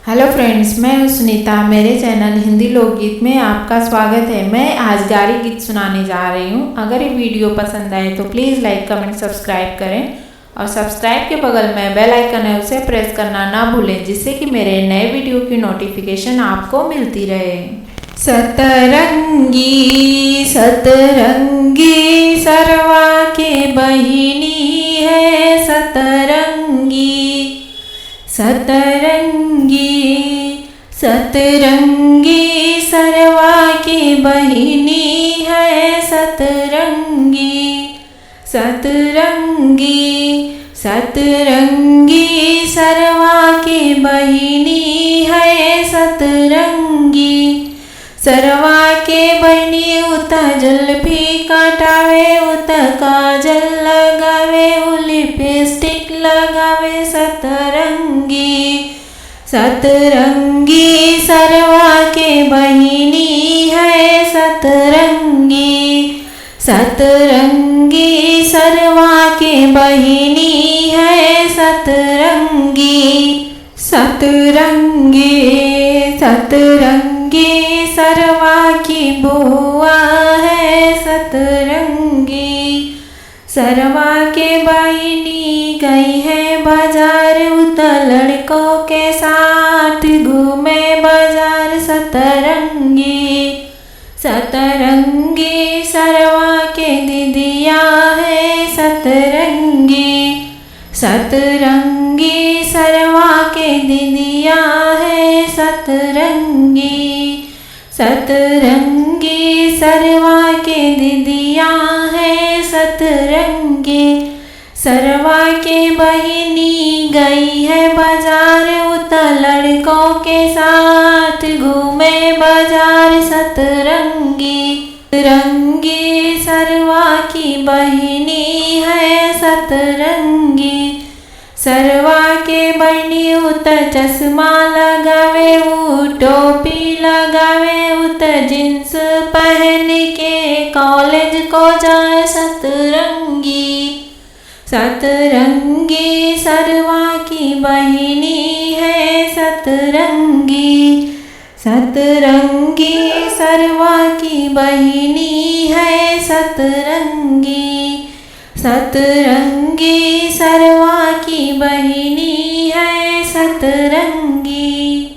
Hello friends, मैं हूं सुनीता। मेरे चैनल हिंदी लोकगीत में आपका स्वागत है। मैं आज गारी गीत सुनाने जा रही हूं। अगर ये वीडियो पसंद आए तो प्लीज़ लाइक कमेंट सब्सक्राइब करें और सब्सक्राइब के बगल में बेल आइकन है उसे प्रेस करना ना भूलें, जिससे कि मेरे नए वीडियो की नोटिफिकेशन आपको मिलती रहे। सतरंगी सतरंगी सरवा के बहिनी है सतरंगी सतरंगी सतरंगी सरवा की बहिनी है सतरंगी सतरंगी सतरंगी सरवा की बहिनी है सतरंगी सरवा के बहिनी उता जुल्फी काटावे उता काजल लगावे लिपस्टिक लगावे सतरंगी सतरंगी सरवा के बहिनी है सतरंगी सतरंगी सरवा के बहिनी है सतरंगी सतरंगी सतरंगी सरवा की बुआ है सतरंगी सरवा के बहिनी गई है बाजार उता लड़कों के साथ घूमे बाजार सतरंगी सतरंगी सरवा के दीदिया है सतरंगी सतरंगी सरवा के दीदिया है सतरंगी सतरंगी सरवा के दीदिया है सतरंगी सरवा के बहिनी गई है बाजार उता लड़कों के साथ घूमे बाजार सतरंगी सतरंगी सरवा की बहिनी है सतरंगी सरवा के बहिनी उता चश्मा लगावे टोपी लगावे उता जींस पहन के कॉलेज को जाए सतरंगी सतरंगी सरवा की बहिनी है सतरंगी सतरंगी सरवा की बहिनी है सतरंगी सतरंगी सरवा की बहिनी है सतरंगी।